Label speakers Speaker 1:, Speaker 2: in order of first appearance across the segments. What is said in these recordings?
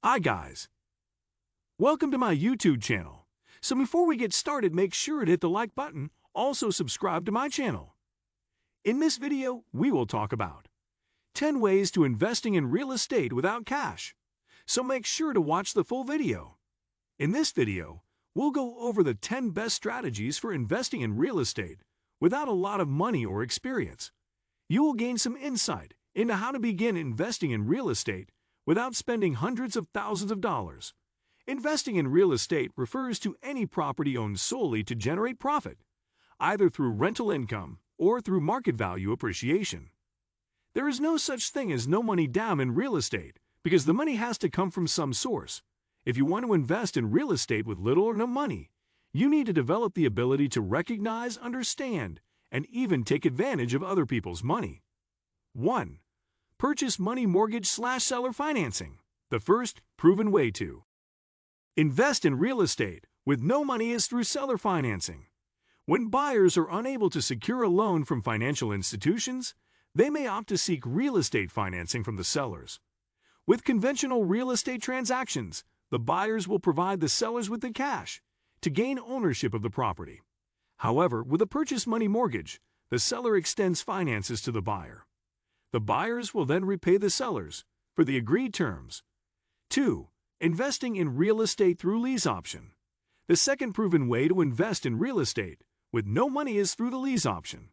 Speaker 1: Hi guys, welcome to my YouTube channel. So before we get started, make sure to hit the like button, also subscribe to my channel. In this video, we will talk about 10 ways to investing in real estate without cash. So make sure to watch the full video. In this video, we'll go over the 10 best strategies for investing in real estate without a lot of money or experience. You will gain some insight into how to begin investing in real estate without spending hundreds of thousands of dollars. Investing in real estate refers to any property owned solely to generate profit, either through rental income or through market value appreciation. There is no such thing as no money down in real estate because the money has to come from some source. If you want to invest in real estate with little or no money, you need to develop the ability to recognize, understand, and even take advantage of other people's money. 1. Purchase money mortgage/seller financing, the first proven way to invest in real estate with no money is through seller financing. When buyers are unable to secure a loan from financial institutions, they may opt to seek real estate financing from the sellers. With conventional real estate transactions, the buyers will provide the sellers with the cash to gain ownership of the property. However, with a purchase money mortgage, the seller extends finances to the buyer. The buyers will then repay the sellers for the agreed terms. 2. Investing in real estate through lease option. The second proven way to invest in real estate with no money is through the lease option.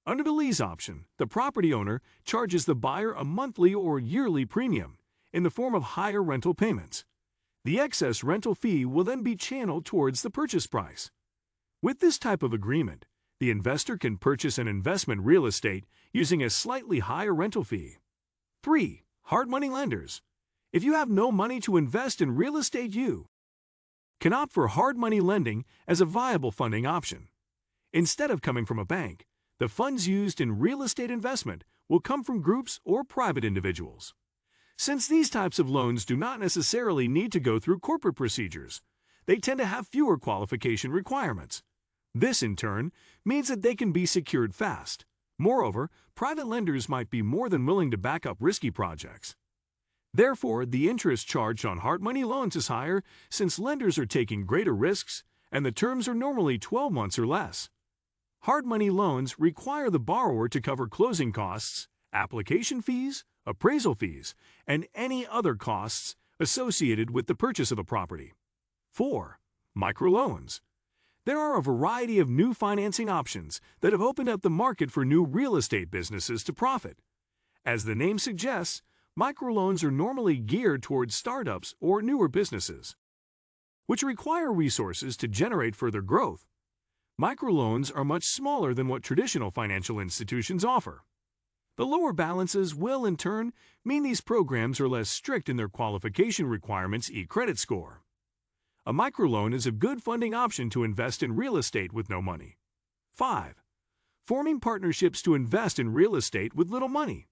Speaker 1: Under the lease option, the property owner charges the buyer a monthly or yearly premium in the form of higher rental payments. The excess rental fee will then be channeled towards the purchase price. With this type of agreement, the investor can purchase an investment real estate using a slightly higher rental fee. 3. Hard money lenders. If you have no money to invest in real estate, you can opt for hard money lending as a viable funding option. Instead of coming from a bank, the funds used in real estate investment will come from groups or private individuals. Since these types of loans do not necessarily need to go through corporate procedures, they tend to have fewer qualification requirements. This, in turn, means that they can be secured fast. Moreover, private lenders might be more than willing to back up risky projects. Therefore, the interest charged on hard money loans is higher since lenders are taking greater risks and the terms are normally 12 months or less. Hard money loans require the borrower to cover closing costs, application fees, appraisal fees, and any other costs associated with the purchase of the property. 4. Microloans. There are a variety of new financing options that have opened up the market for new real estate businesses to profit. As the name suggests, microloans are normally geared towards startups or newer businesses, which require resources to generate further growth. Microloans are much smaller than what traditional financial institutions offer. The lower balances will, in turn, mean these programs are less strict in their qualification requirements credit score. A microloan is a good funding option to invest in real estate with no money. 5. Forming partnerships to invest in real estate with little money.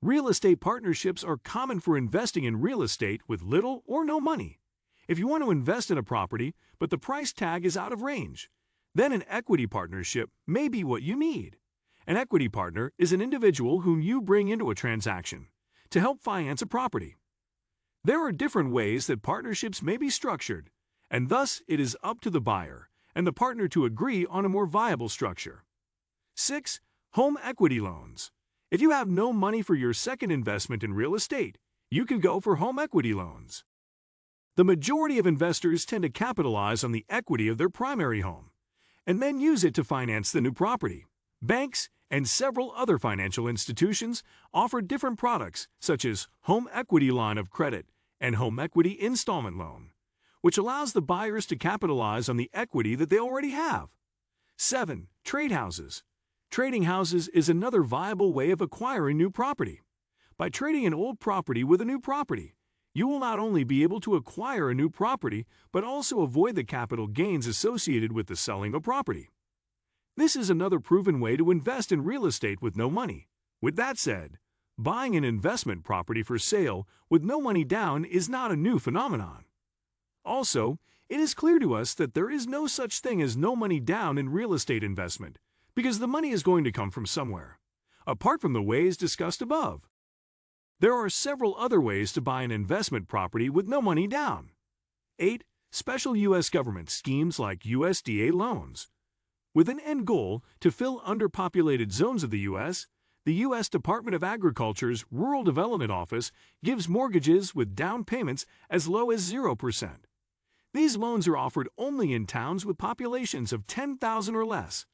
Speaker 1: Real estate partnerships are common for investing in real estate with little or no money. If you want to invest in a property, but the price tag is out of range, then an equity partnership may be what you need. An equity partner is an individual whom you bring into a transaction to help finance a property. There are different ways that partnerships may be structured, and thus it is up to the buyer and the partner to agree on a more viable structure. 6. Home equity loans. If you have no money for your second investment in real estate, you can go for home equity loans. The majority of investors tend to capitalize on the equity of their primary home and then use it to finance the new property. Banks and several other financial institutions offer different products such as home equity line of credit and home equity installment loan, which allows the buyers to capitalize on the equity that they already have. 7. Trade houses. Trading houses is another viable way of acquiring new property. By trading an old property with a new property, you will not only be able to acquire a new property, but also avoid the capital gains associated with the selling of property. This is another proven way to invest in real estate with no money. With that said, buying an investment property for sale with no money down is not a new phenomenon. Also, it is clear to us that there is no such thing as no money down in real estate investment, because the money is going to come from somewhere, apart from the ways discussed above. There are several other ways to buy an investment property with no money down. 8. Special U.S. government schemes like USDA loans. With an end goal to fill underpopulated zones of the U.S. Department of Agriculture's Rural Development Office gives mortgages with down payments as low as 0%. These loans are offered only in towns with populations of 10,000 or less.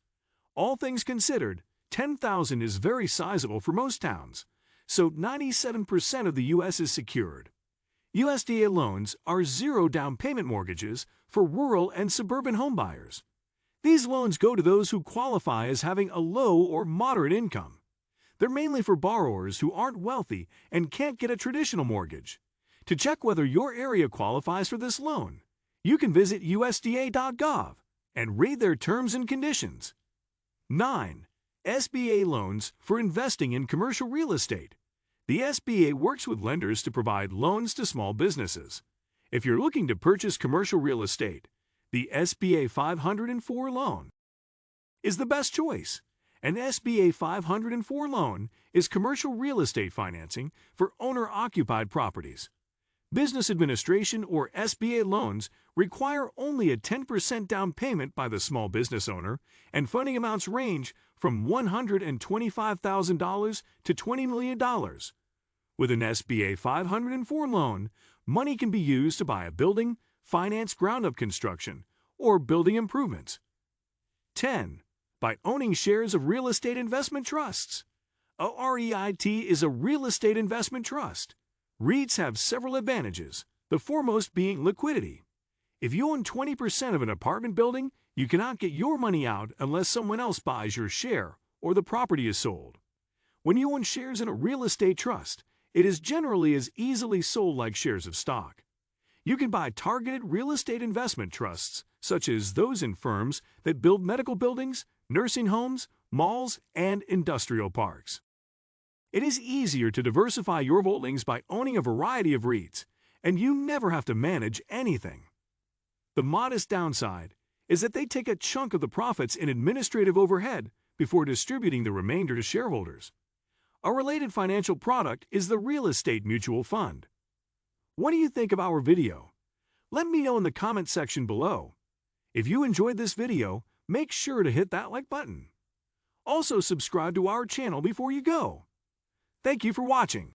Speaker 1: All things considered, 10,000 is very sizable for most towns, so 97% of the U.S. is secured. USDA loans are zero down payment mortgages for rural and suburban homebuyers. These loans go to those who qualify as having a low or moderate income. They're mainly for borrowers who aren't wealthy and can't get a traditional mortgage. To check whether your area qualifies for this loan, you can visit USDA.gov and read their terms and conditions. 9. SBA loans for investing in commercial real estate. The SBA works with lenders to provide loans to small businesses. If you're looking to purchase commercial real estate, the SBA 504 loan is the best choice. An SBA 504 loan is commercial real estate financing for owner-occupied properties. Business administration or SBA loans require only a 10% down payment by the small business owner, and funding amounts range from $125,000 to $20 million. With an SBA 504 loan, money can be used to buy a building, finance ground-up construction, or building improvements. 10. By owning shares of real estate investment trusts. A REIT is a real estate investment trust. REITs have several advantages, the foremost being liquidity. If you own 20% of an apartment building, you cannot get your money out unless someone else buys your share or the property is sold. When you own shares in a real estate trust, it is generally as easily sold like shares of stock. You can buy targeted real estate investment trusts, such as those in firms that build medical buildings, nursing homes, malls, and industrial parks. It is easier to diversify your holdings by owning a variety of REITs, and you never have to manage anything. The modest downside is that they take a chunk of the profits in administrative overhead before distributing the remainder to shareholders. A related financial product is the real estate mutual fund. What do you think of our video? Let me know in the comment section below. If you enjoyed this video, make sure to hit that like button. Also subscribe to our channel before you go. Thank you for watching.